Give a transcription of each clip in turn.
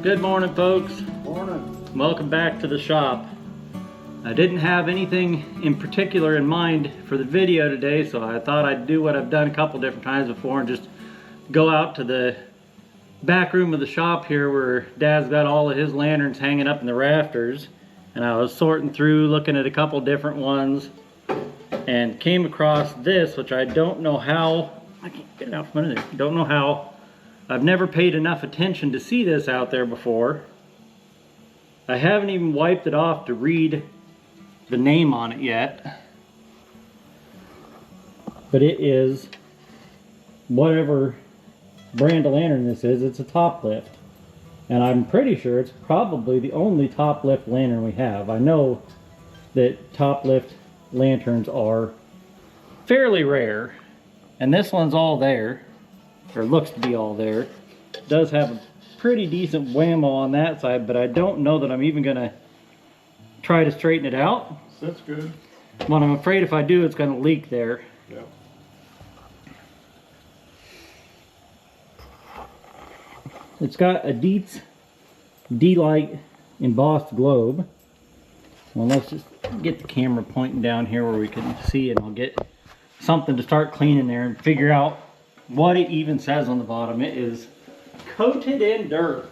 Good morning, folks. Morning. Welcome back to the shop. I didn't have anything in particular in mind for the video today, so I thought I'd do what I've done a couple different times before and just go out to the back room of the shop here where Dad's got all of his lanterns hanging up in the rafters. And I was sorting through, looking at a couple different ones, and came across this, which I don't know how, I can't get it out from under there, don't know how. I've never paid enough attention to see this out there before. I haven't even wiped it off to read the name on it yet. But it is, whatever brand of lantern this is, it's a top lift. And I'm pretty sure it's probably the only top lift lantern we have. I know that top lift lanterns are fairly rare. And this one's all there. Or looks to be all there. It does have a pretty decent whammo on that side, but I don't know that I'm even gonna try to straighten it out. That's good. But I'm afraid if I do, it's gonna leak there. Yeah. It's got a Dietz D-Light embossed globe. Well, let's just get the camera pointing down here where we can see, and I'll get something to start cleaning there and figure out what it even says on the bottom. It is coated in dirt.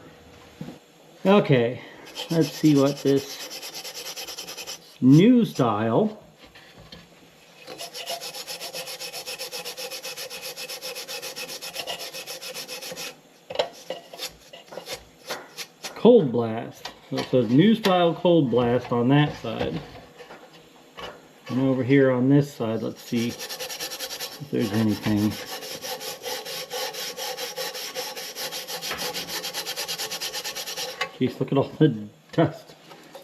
Okay, let's see what this new style cold blast. So it says new style cold blast on that side. And over here on this side, let's see if there's anything. Jeez, look at all the dust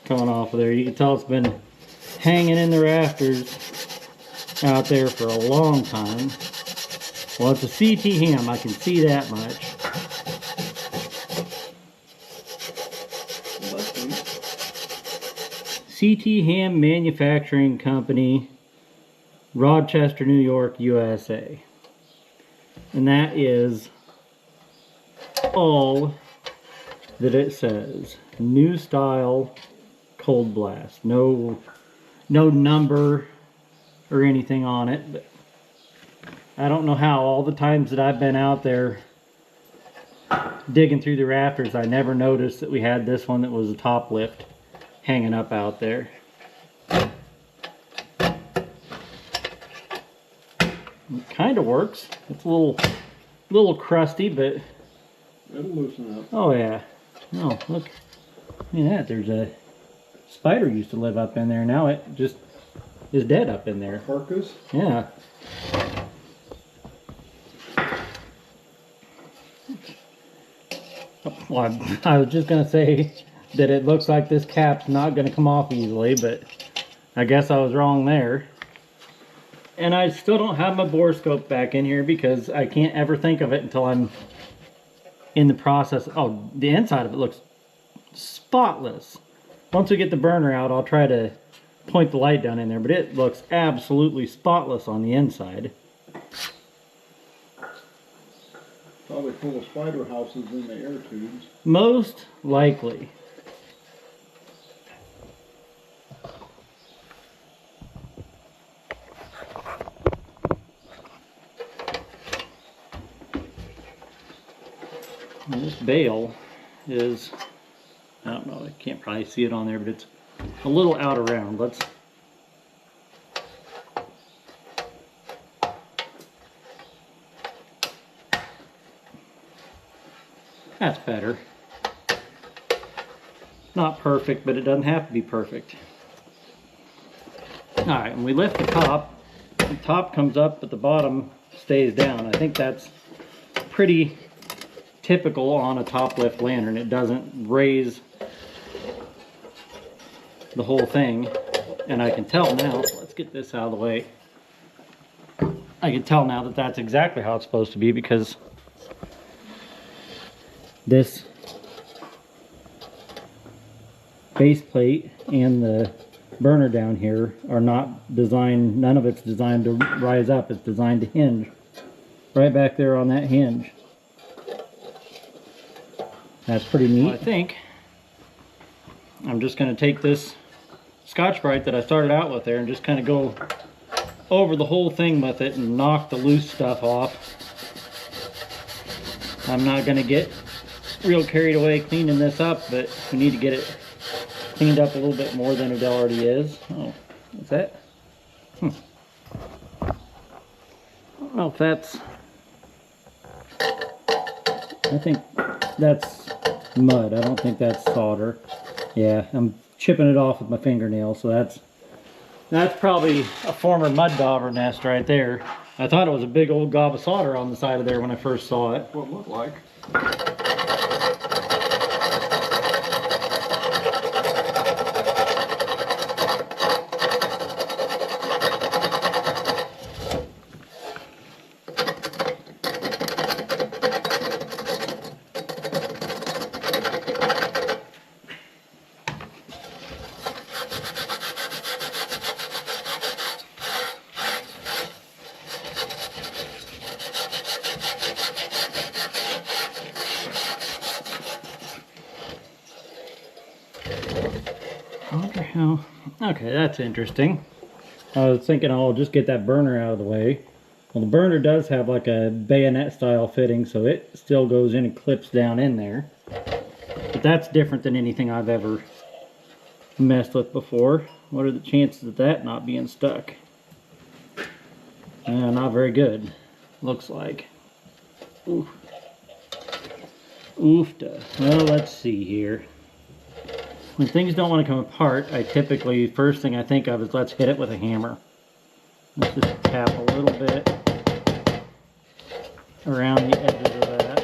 coming off of there. You can tell it's been hanging in the rafters out there for a long time. Well, it's a CT Ham, I can see that much. CT Ham Manufacturing Company, Rochester, New York, USA. And that is all that it says. New style cold blast. No number or anything on it, but I don't know how all the times that I've been out there digging through the rafters, I never noticed that we had this one that was a top lift hanging up out there. It kind of works. It's a little crusty, but It'll loosen up. oh yeah. Oh, look at that. There's a spider used to live up in there. Now it just is dead up in there. Carcass? Yeah. Well, I was just going to say that it looks like this cap's not going to come off easily, but I guess I was wrong there. And I still don't have my borescope back in here because I can't ever think of it until I'm in the process. Oh, the inside of it looks spotless. Once we get the burner out, I'll try to point the light down in there, but it looks absolutely spotless on the inside. Probably full of spider houses in the air tubes. Most likely. Now this bale is, I don't know, I can't probably see it on there, but it's a little out around. Let's that's better. Not perfect, but it doesn't have to be perfect. Alright, when we lift the top comes up, but the bottom stays down. I think that's pretty typical on a top lift lantern. It doesn't raise the whole thing. And I can tell now, let's get this out of the way. I can tell now that that's exactly how it's supposed to be, because this base plate and the burner down here are not designed, none of it's designed to rise up. It's designed to hinge right back there on that hinge. That's pretty neat. Well, I think I'm just going to take this Scotch-Brite that I started out with there and just kind of go over the whole thing with it and knock the loose stuff off. I'm not going to get real carried away cleaning this up, but we need to get it cleaned up a little bit more than it already is. Oh, what's that? I don't know if that's... I think that's mud. I don't think that's solder. Yeah, I'm chipping it off with my fingernail, so that's probably a former mud dauber nest right there. I thought it was a big old gob of solder on the side of there when I first saw it. What it looked like. I wonder how... Okay, that's interesting. I was thinking I'll just get that burner out of the way. Well, the burner does have like a bayonet style fitting, so it still goes in and clips down in there. But that's different than anything I've ever messed with before. What are the chances of that not being stuck? Not very good, looks like. Oof. Oofta. Well, let's see here. When things don't want to come apart, I typically, first thing I think of is let's hit it with a hammer. Let's just tap a little bit around the edges of that.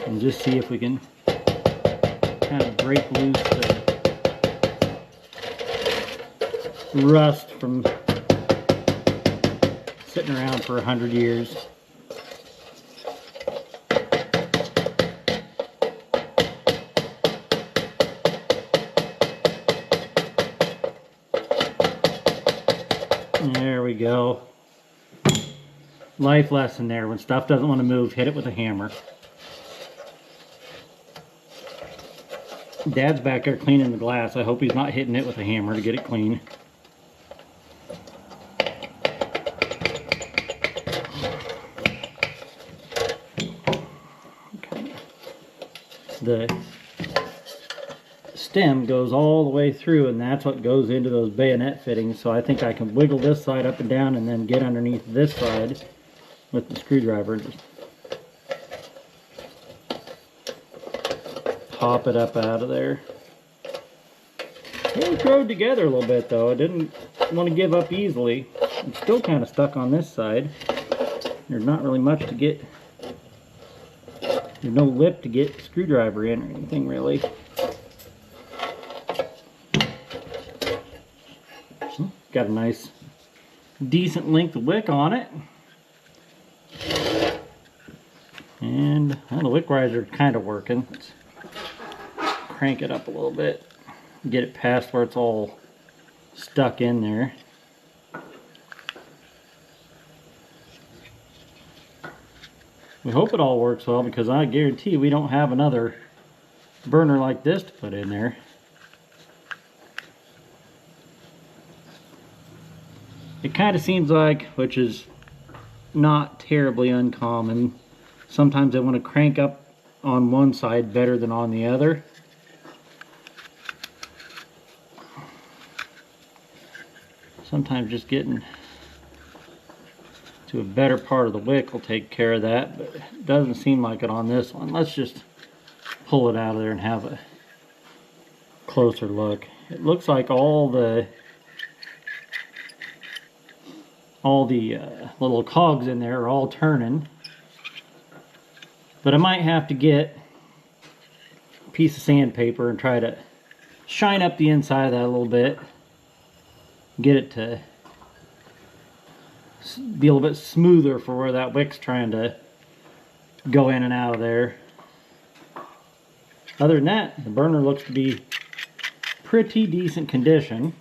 And just see if we can kind of break loose the rust from sitting around for 100 years. There we go. Life lesson there. When stuff doesn't want to move, hit it with a hammer. Dad's back there cleaning the glass. I hope he's not hitting it with a hammer to get it clean. Okay. The stem goes all the way through, and that's what goes into those bayonet fittings, so I think I can wiggle this side up and down and then get underneath this side with the screwdriver and just pop it up out of there. It growed together a little bit though. I didn't want to give up easily. I'm still kind of stuck on this side. There's not really much to get. There's no lip to get the screwdriver in or anything really. Got a nice decent length of wick on it, and well, the wick riser is kind of working. Let's crank it up a little bit, get it past where it's all stuck in there. We hope it all works well, because I guarantee we don't have another burner like this to put in there. It kind of seems like, which is not terribly uncommon, sometimes I want to crank up on one side better than on the other. Sometimes just getting to a better part of the wick will take care of that, but it doesn't seem like it on this one. Let's just pull it out of there and have a closer look. It looks like all the little cogs in there are all turning, but I might have to get a piece of sandpaper and try to shine up the inside of that a little bit, get it to be a little bit smoother for where that wick's trying to go in and out of there. Other than that, the burner looks to be pretty decent condition.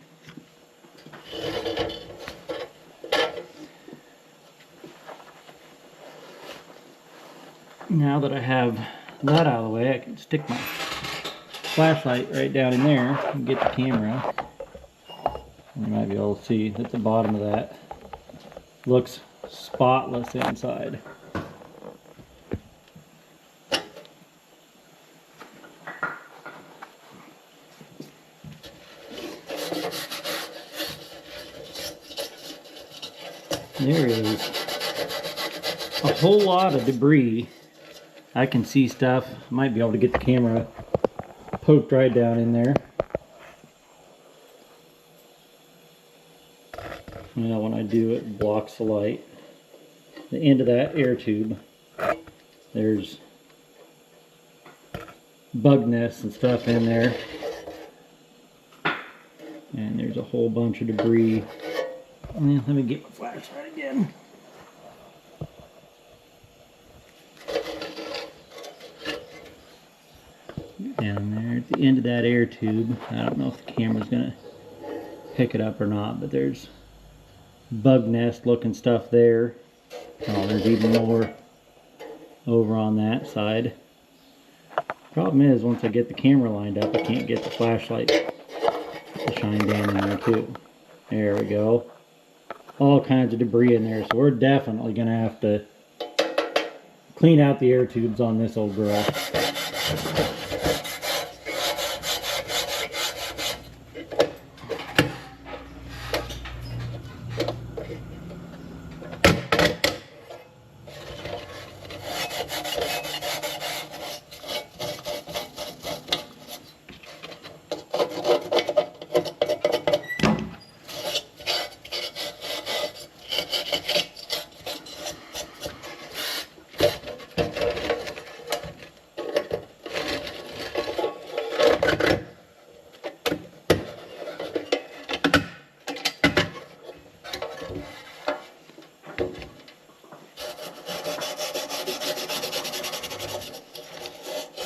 Now that I have that out of the way, I can stick my flashlight right down in there and get the camera. You might be able to see that the bottom of that looks spotless inside. There is a whole lot of debris. I can see stuff. I might be able to get the camera poked right down in there. Now when I do, it blocks the light. The end of that air tube, there's bug nests and stuff in there. And there's a whole bunch of debris. Let me get my flashlight again. Down there at the end of that air tube, I don't know if the camera's gonna pick it up or not, but there's bug nest looking stuff there. Oh, there's even more over on that side. Problem is, once I get the camera lined up, I can't get the flashlight to shine down in there too. There we go. All kinds of debris in there, so we're definitely going to have to clean out the air tubes on this old girl.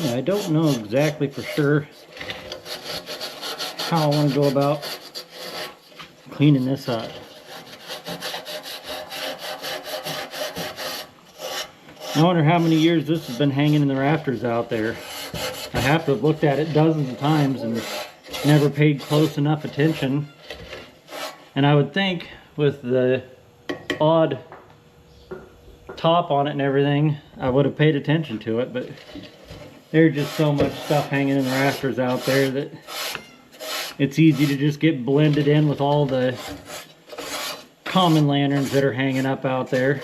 Yeah, I don't know exactly for sure how I want to go about cleaning this up. I wonder how many years this has been hanging in the rafters out there. I have to have looked at it dozens of times and never paid close enough attention. And I would think with the odd top on it and everything, I would have paid attention to it, but there's just so much stuff hanging in the rafters out there that it's easy to just get blended in with all the common lanterns that are hanging up out there.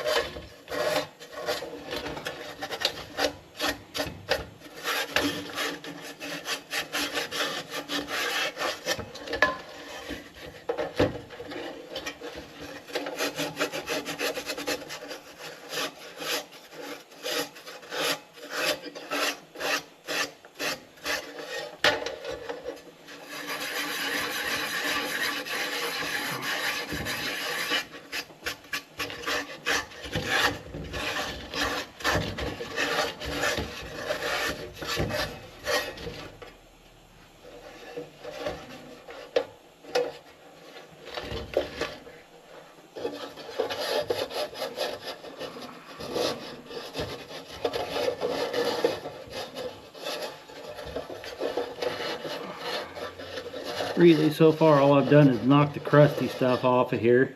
Really, so far all I've done is knock the crusty stuff off of here.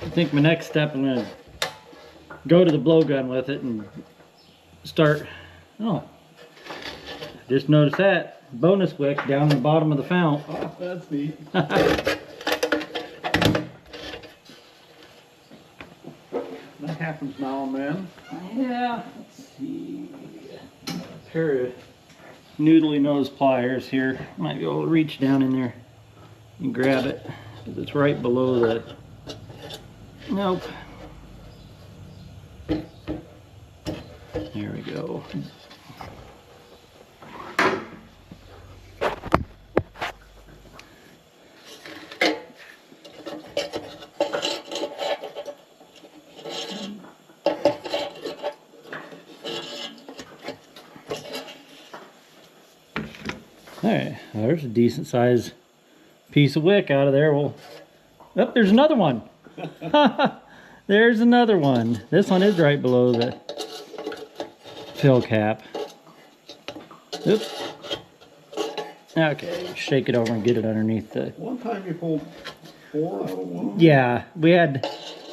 I think my next step, I'm going to go to the blowgun with it and start. Oh, just noticed that bonus wick down in the bottom of the fount. Oh, that's neat. That happens now and then. Yeah, let's see. A pair of noodly nose pliers here. Might be able to reach down in there and grab it because it's right below the. Nope. There we go. Alright, well, there's a decent sized piece of wick out of there. Well, oh, there's another one. There's another one. This one is right below the fill cap. Oops. Okay, shake it over and get it underneath the... One time you pulled 4 out of one? Yeah, we had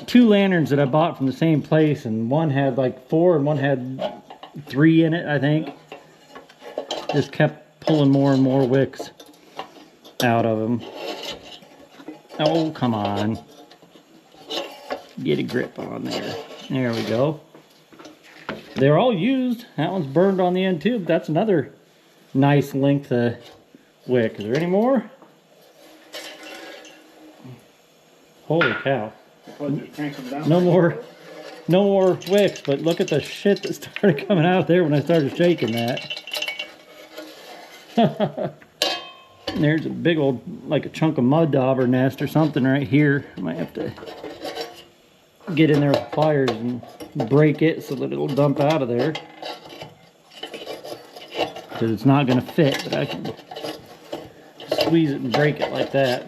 2 lanterns that I bought from the same place, and one had like 4 and one had 3 in it, I think. Just kept pulling more and more wicks out of them. Oh, come on. Get a grip on there. There we go. They're all used. That one's burned on the end too, but that's another nice length of wick. Is there any more? Holy cow. Well, just crank them down. No more wicks, but look at the shit that started coming out there when I started shaking that. There's a big old, like a chunk of mud dauber nest or something right here. I might have to get in there with pliers and break it so that it'll dump out of there. Because it's not going to fit, but I can squeeze it and break it like that.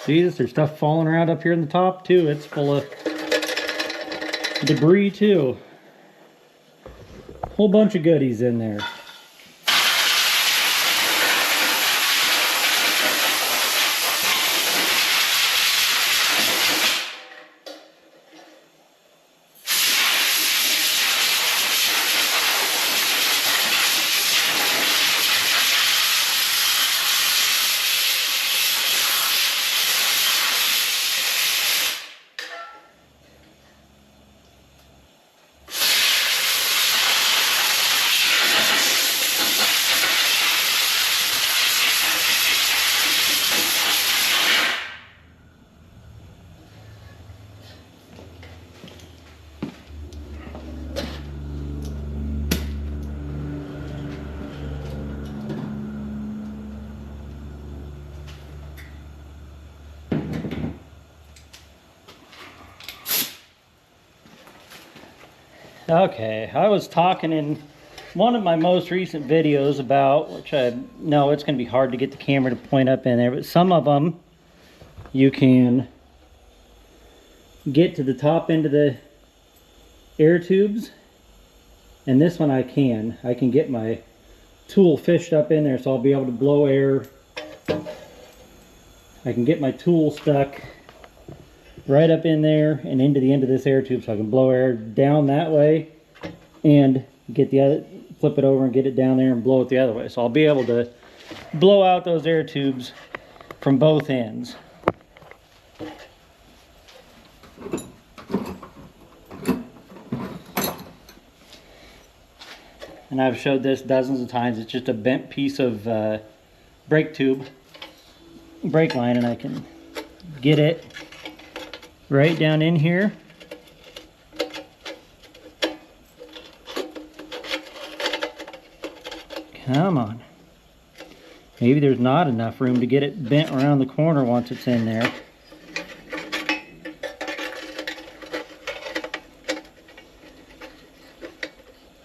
See, there's stuff falling around up here in the top too. It's full of debris too. Whole bunch of goodies in there. Okay, I was talking in one of my most recent videos about, which I know it's going to be hard to get the camera to point up in there, but some of them you can get to the top end of the air tubes, and this one I can get my tool fished up in there, so I'll be able to blow air. I can get my tool stuck right up in there and into the end of this air tube, so I can blow air down that way and get the other, flip it over and get it down there and blow it the other way. So I'll be able to blow out those air tubes from both ends. And I've showed this dozens of times. It's just a bent piece of brake tube, brake line, and I can get it right down in here. Come on. Maybe there's not enough room to get it bent around the corner once it's in there.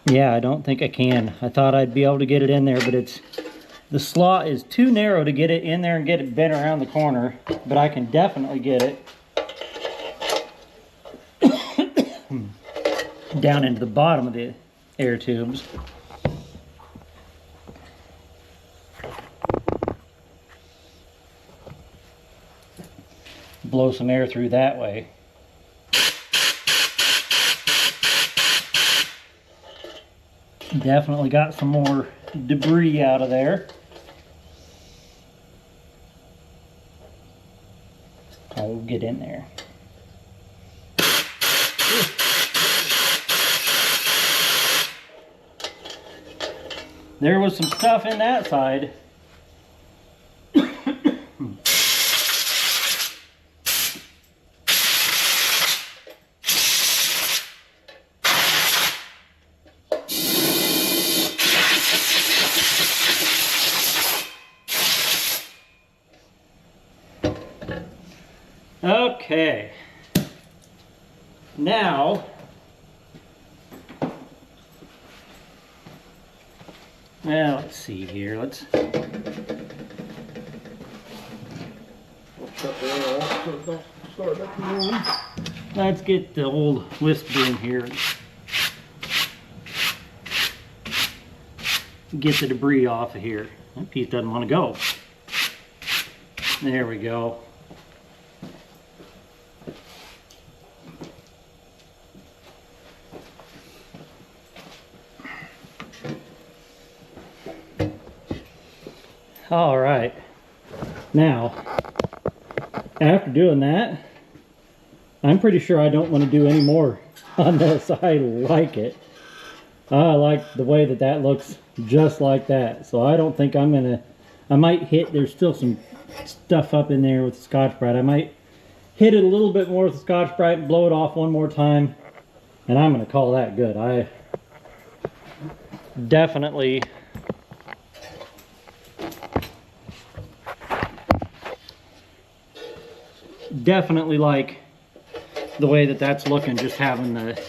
Yeah, I don't think I can. I thought I'd be able to get it in there, but the slot is too narrow to get it in there and get it bent around the corner, but I can definitely get it down into the bottom of the air tubes. Blow some air through that way. Definitely got some more debris out of there. I'll get in there. There was some stuff in that side. Okay. Now, well, let's see here. Let's We'll shut the air off so it don't start up the room. let's get the old whisk broom here. Get the debris off of here. That piece doesn't want to go. There we go. All right. Now, after doing that, I'm pretty sure I don't want to do any more on this. I like it. I like the way that that looks just like that. So I don't think I'm gonna, I might hit, there's still some stuff up in there with the Scotch-Brite. I might hit it a little bit more with the Scotch-Brite and blow it off one more time. And I'm gonna call that good. I definitely like the way that that's looking, just having the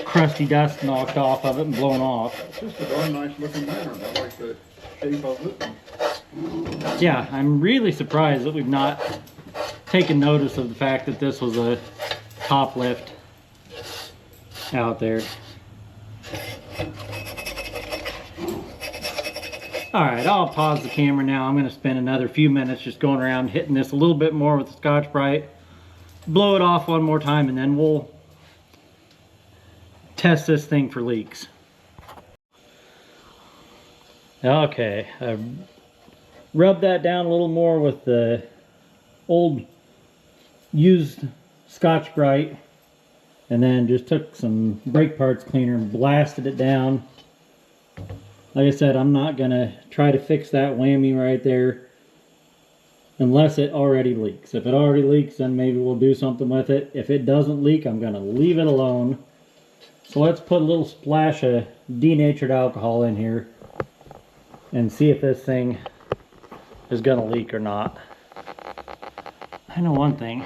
crusty dust knocked off of it and blown off. It's just a darn nice looking lantern. I like the shape of it. Yeah, I'm really surprised that we've not taken notice of the fact that this was a top lift out there. Alright, I'll pause the camera now. I'm going to spend another few minutes just going around hitting this a little bit more with the Scotch-Brite. Blow it off one more time and then we'll test this thing for leaks. Okay, I've rubbed that down a little more with the old used Scotch-Brite and then just took some brake parts cleaner and blasted it down. Like I said, I'm not going to try to fix that whammy right there unless it already leaks. If it already leaks, then maybe we'll do something with it. If it doesn't leak, I'm going to leave it alone. So let's put a little splash of denatured alcohol in here and see if this thing is going to leak or not. I know one thing.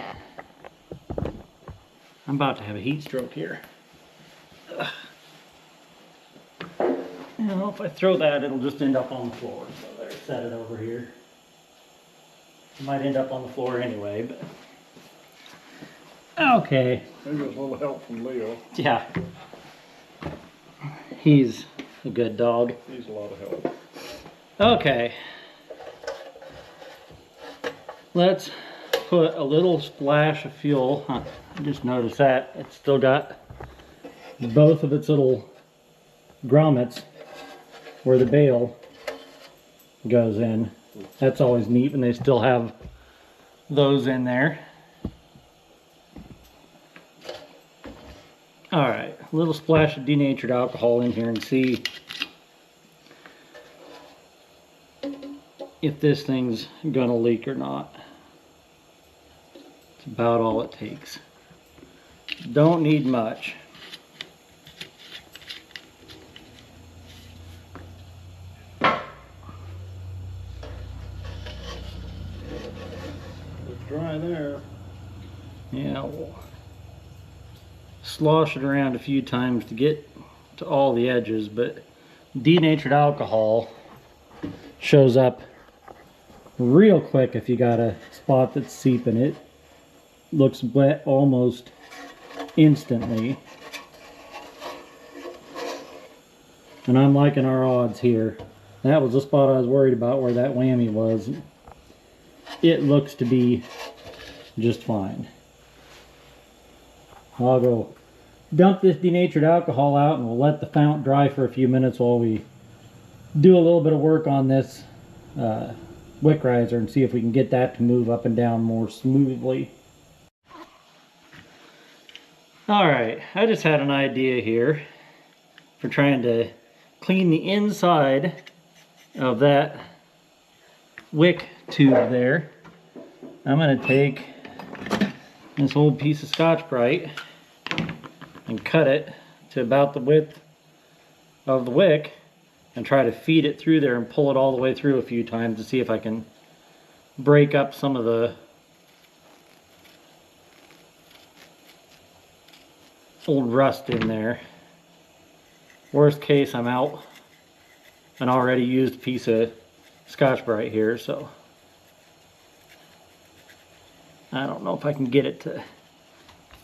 I'm about to have a heat stroke here. Ugh. You know, if I throw that, it'll just end up on the floor. So there, set it over here. It might end up on the floor anyway, but okay. Maybe it's a little help from Leo. Yeah. He's a good dog. He's a lot of help. Okay. Let's put a little splash of fuel. Huh, I just noticed that. It's still got both of its little grommets where the bail goes in. That's always neat when they still have those in there. Alright, a little splash of denatured alcohol in here and see if this thing's gonna leak or not. It's about all it takes. Don't need much. Dry there. Yeah, we'll slosh it around a few times to get to all the edges, but denatured alcohol shows up real quick if you got a spot that's seeping. It looks wet almost instantly. And I'm liking our odds here. That was the spot I was worried about where that whammy was. It looks to be just fine. I'll go dump this denatured alcohol out and we'll let the fount dry for a few minutes while we do a little bit of work on this wick riser and see if we can get that to move up and down more smoothly. Alright, I just had an idea here for trying to clean the inside of that wick tube there. I'm going to take this old piece of Scotch-Brite and cut it to about the width of the wick and try to feed it through there and pull it all the way through a few times to see if I can break up some of the old rust in there. Worst case, I'm out an already used piece of Scotch-Brite here, so I don't know if I can get it to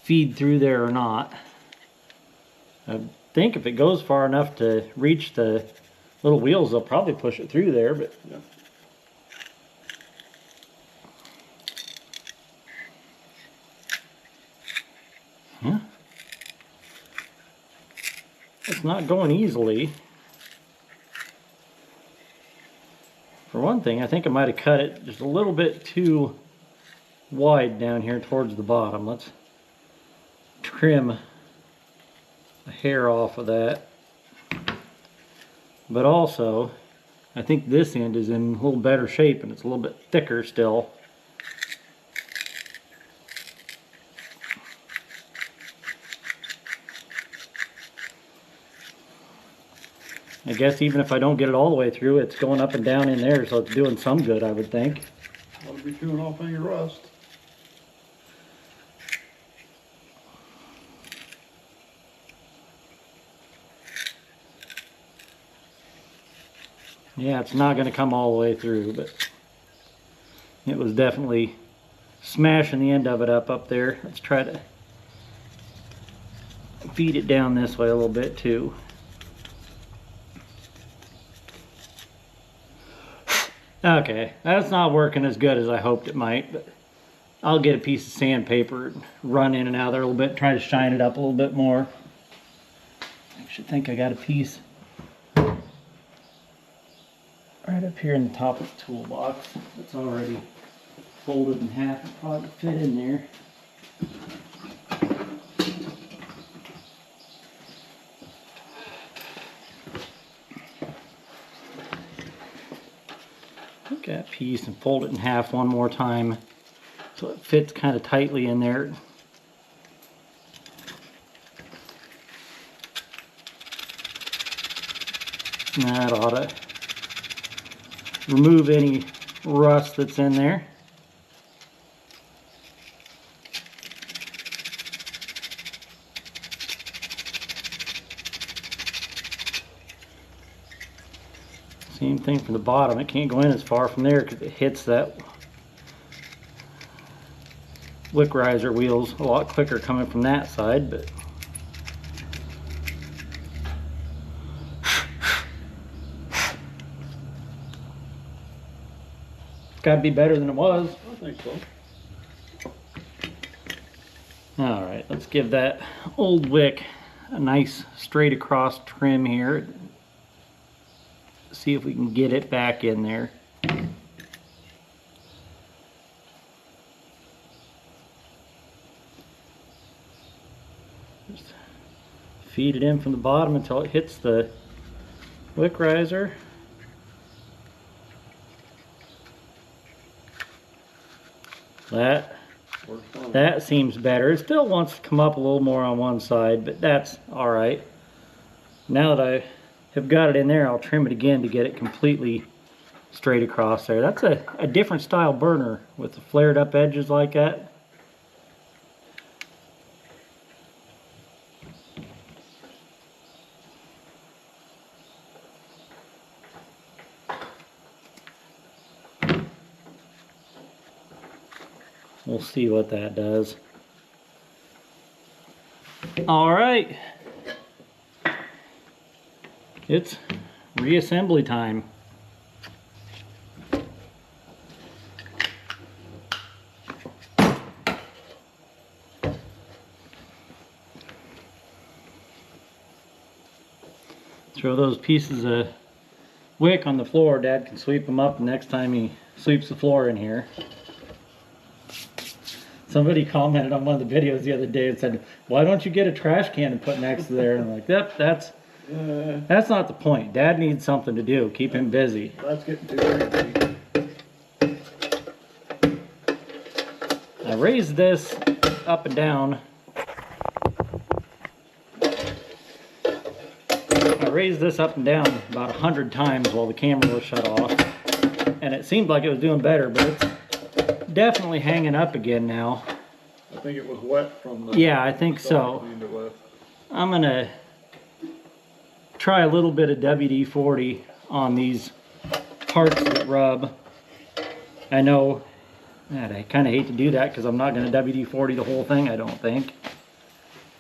feed through there or not. I think if it goes far enough to reach the little wheels, they'll probably push it through there, but Yeah. yeah. It's not going easily. For one thing, I think I might have cut it just a little bit too wide down here towards the bottom. Let's trim a hair off of that. But also, I think this end is in a little better shape and it's a little bit thicker still. I guess even if I don't get it all the way through, it's going up and down in there, so it's doing some good, I would think. Ought to be chewing off any rust. Yeah, it's not going to come all the way through, but it was definitely smashing the end of it up there. Let's try to feed it down this way a little bit too. Okay, that's not working as good as I hoped it might, but I'll get a piece of sandpaper and run in and out there a little bit, try to shine it up a little bit more. I should think I got a piece right up here in the top of the toolbox. It's already folded in half. It'll probably fit in there. Take that piece and fold it in half one more time so it fits kind of tightly in there. And that ought to remove any rust that's in there. Same thing from the bottom. It can't go in as far from there because it hits that wick riser wheels a lot quicker coming from that side, but it's got to be better than it was. I think so. All right, let's give that old wick a nice straight across trim here. See if we can get it back in there. Just feed it in from the bottom until it hits the wick riser. That seems better. It still wants to come up a little more on one side, but that's all right. Now that I have got it in there, I'll trim it again to get it completely straight across there. That's a different style burner with the flared up edges like that. We'll see what that does. All right. It's reassembly time. Throw those pieces of wick on the floor. Dad can sweep them up the next time he sweeps the floor in here. Somebody commented on one of the videos the other day and said, "Why don't you get a trash can and put next to there?" And I'm like, "Yep, that's not the point. Dad needs something to do. Keep him busy." That's getting too crazy. I raised this up and down. About 100 times while the camera was shut off. And it seemed like it was doing better, but it's definitely hanging up again now. I think it was wet from the... Yeah, I think so. I'm gonna try a little bit of WD-40 on these parts that rub. I know And I kind of hate to do that because I'm not going to WD-40 the whole thing, I don't think.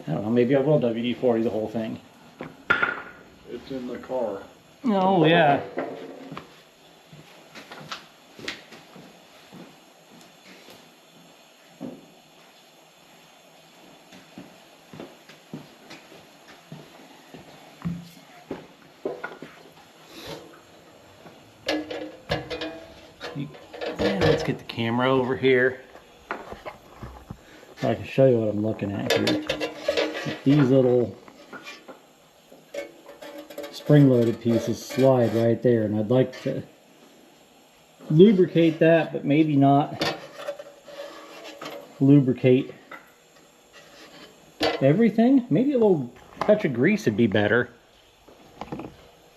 I don't know, maybe I will WD-40 the whole thing. It's in the car. Oh, yeah. And let's get the camera over here so I can show you what I'm looking at here. These little spring-loaded pieces slide right there, and I'd like to lubricate that, but maybe not lubricate everything. Maybe a little touch of grease would be better.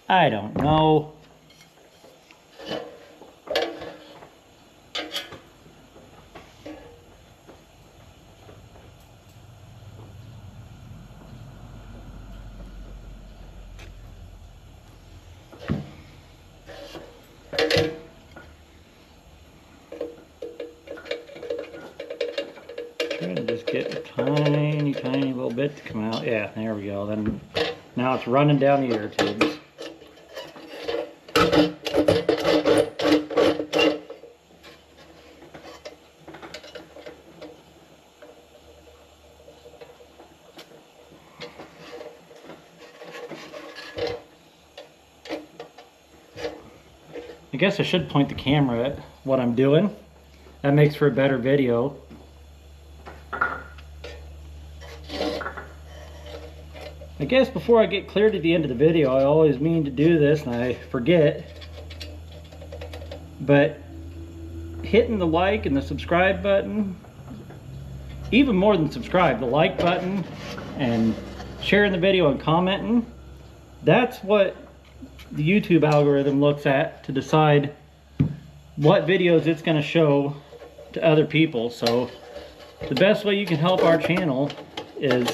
I don't know. Trying to just get a tiny little bit to come out. Yeah, there we go. Then now it's running down the air tubes. I guess I should point the camera at what I'm doing. That makes for a better video. I guess before I get clear to the end of the video, I always mean to do this and I forget. But hitting the like and the subscribe button, even more than subscribe, the like button and sharing the video and commenting, that's what the YouTube algorithm looks at to decide what videos it's going to show to other people. So the best way you can help our channel is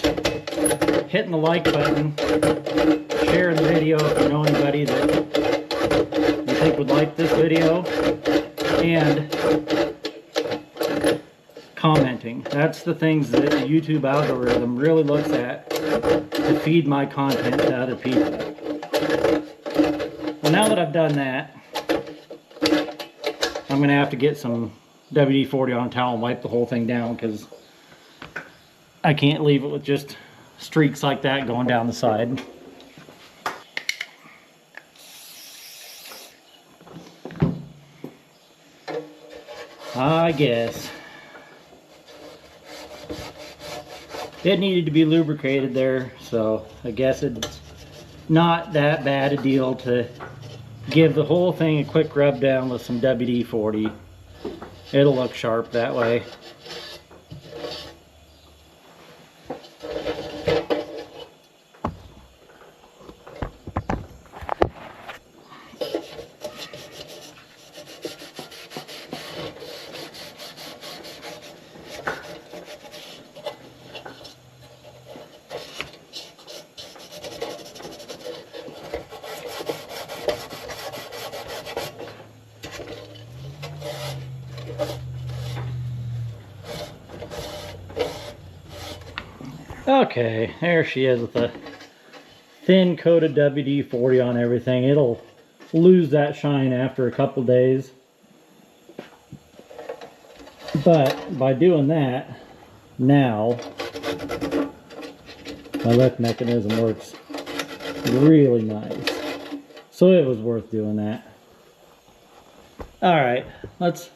hitting the like button, sharing the video if you know anybody that you think would like this video, and commenting. That's the things that the YouTube algorithm really looks at to feed my content to other people. Well, now that I've done that, I'm going to have to get some WD-40 on a towel and wipe the whole thing down because I can't leave it with just streaks like that going down the side. I guess it needed to be lubricated there, so I guess it's not that bad a deal to give the whole thing a quick rub down with some WD-40. It'll look sharp that way. Okay, there she is with a thin coat of WD-40 on everything. It'll lose that shine after a couple days. But by doing that, now my lift mechanism works really nice. So it was worth doing that. Alright, let's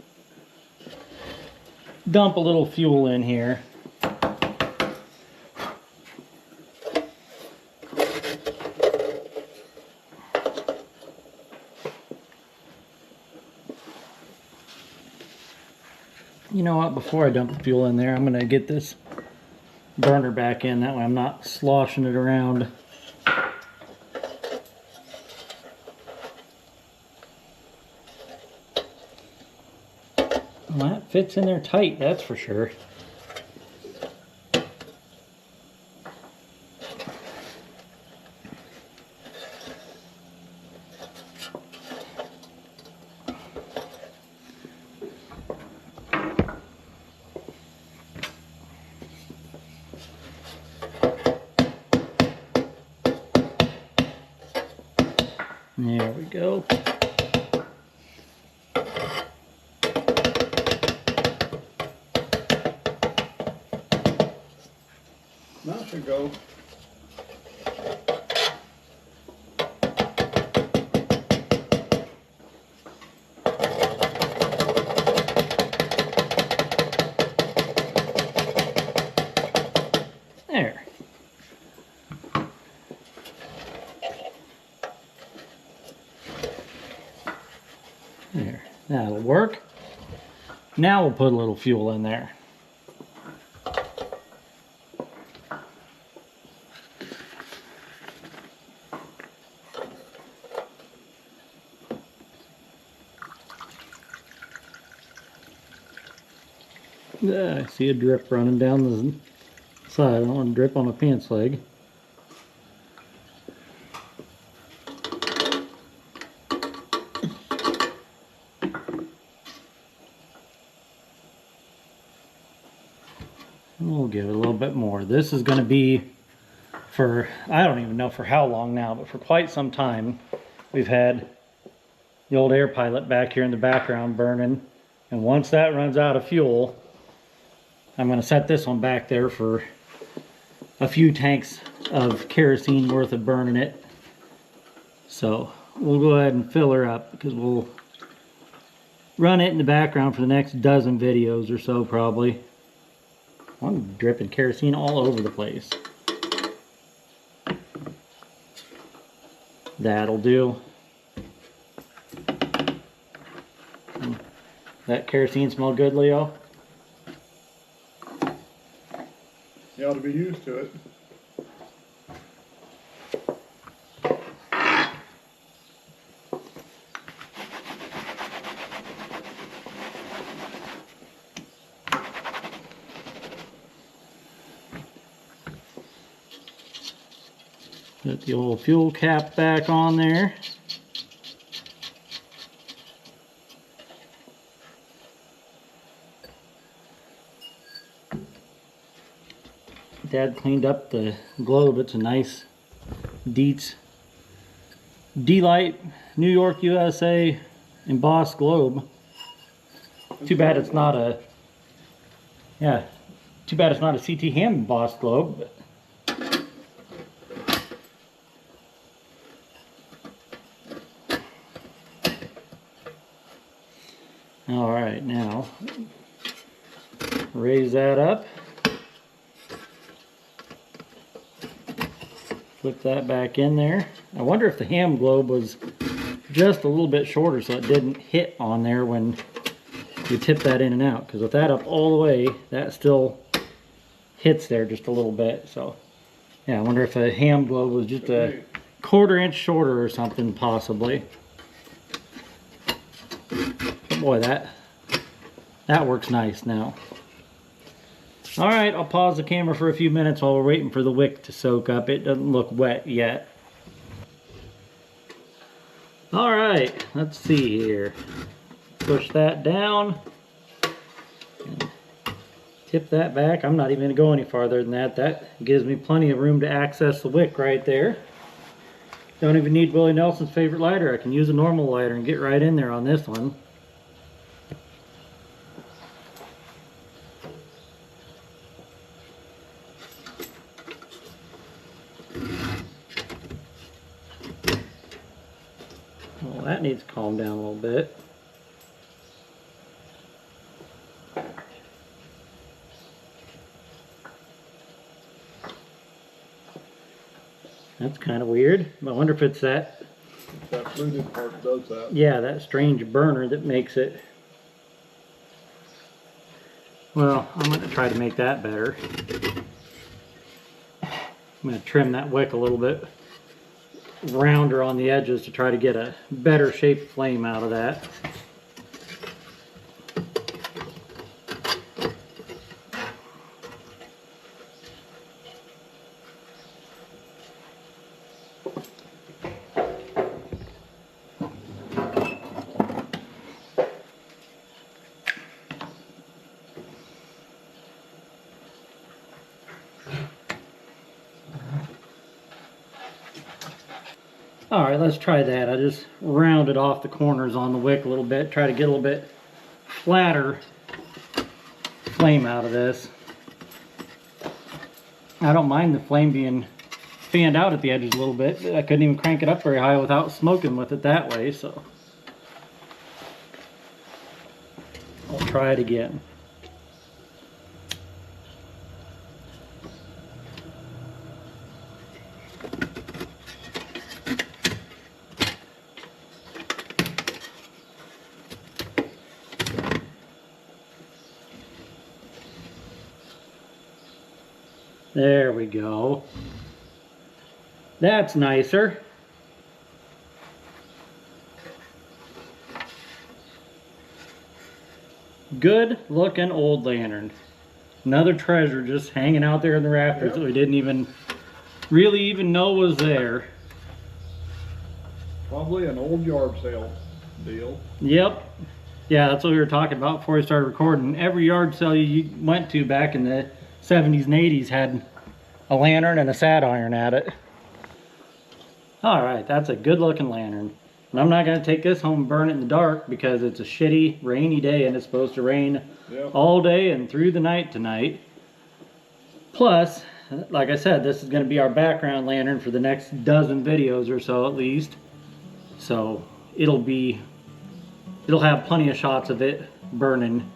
dump a little fuel in here. You know what, before I dump the fuel in there, I'm going to get this burner back in. That way I'm not sloshing it around. Well, that fits in there tight, that's for sure. go. That should go. There. There. That'll work. Now we'll put a little fuel in there. I see a drip running down the side. I don't want to drip on my pants leg. We'll give it a little bit more. This is going to be for, I don't even know for how long now, but for quite some time. We've had the old air pilot back here in the background burning. And once that runs out of fuel, I'm going to set this one back there for a few tanks of kerosene worth of burning it. So we'll go ahead and fill her up because we'll run it in the background for the next dozen videos or so probably. I'm dripping kerosene all over the place. That'll do. That kerosene smell good, Leo? You ought to be used to it. Put the old fuel cap back on there. Dad cleaned up the globe. It's a nice Dietz D-Lite New York, USA embossed globe. Too bad it's not a, yeah, too bad it's not a CT Ham embossed globe. But all right, now raise that up. Flip that back in there. I wonder if the ham globe was just a little bit shorter so it didn't hit on there when you tip that in and out. Because with that up all the way, that still hits there just a little bit. So yeah, I wonder if a ham globe was just a quarter-inch shorter or something possibly. But boy, that works nice now. All right, I'll pause the camera for a few minutes while we're waiting for the wick to soak up. It doesn't look wet yet. All right, let's see here. Push that down. Tip that back. I'm not even gonna go any farther than that. That gives me plenty of room to access the wick right there. Don't even need Willie Nelson's favorite lighter. I can use a normal lighter and get right in there on this one. Well, that needs to calm down a little bit. That's kind of weird. I wonder if it's that. That fluted part does that. Yeah, that strange burner that makes it. Well, I'm going to try to make that better. I'm going to trim that wick a little bit rounder on the edges to try to get a better shaped flame out of that. All right, let's try that. I just rounded off the corners on the wick a little bit, try to get a little bit flatter flame out of this. I don't mind the flame being fanned out at the edges a little bit. I couldn't even crank it up very high without smoking with it that way, so I'll try it again. There we go. That's nicer. Good looking old lantern. Another treasure just hanging out there in the rafters that we didn't even really know was there. Probably an old yard sale deal. Yep. Yeah, that's what we were talking about before we started recording. Every yard sale you went to back in the 70s and 80s had a lantern and a sat iron at it. Alright, that's a good looking lantern. And I'm not going to take this home and burn it in the dark because it's a shitty rainy day and it's supposed to rain all day and through the night tonight. Plus, like I said, this is going to be our background lantern for the next dozen videos or so at least. So it'll have plenty of shots of it burning.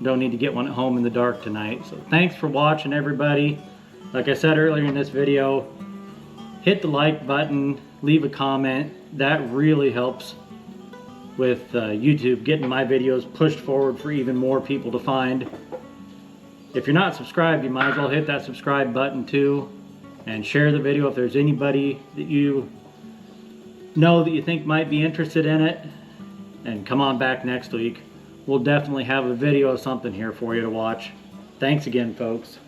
Don't need to get one at home in the dark tonight. So thanks for watching, everybody. Like I said earlier in this video, hit the like button, leave a comment. That really helps with YouTube getting my videos pushed forward for even more people to find. If you're not subscribed, you might as well hit that subscribe button too, and share the video if there's anybody that you know that you think might be interested in it. And come on back next week. We'll definitely have a video of something here for you to watch. Thanks again, folks.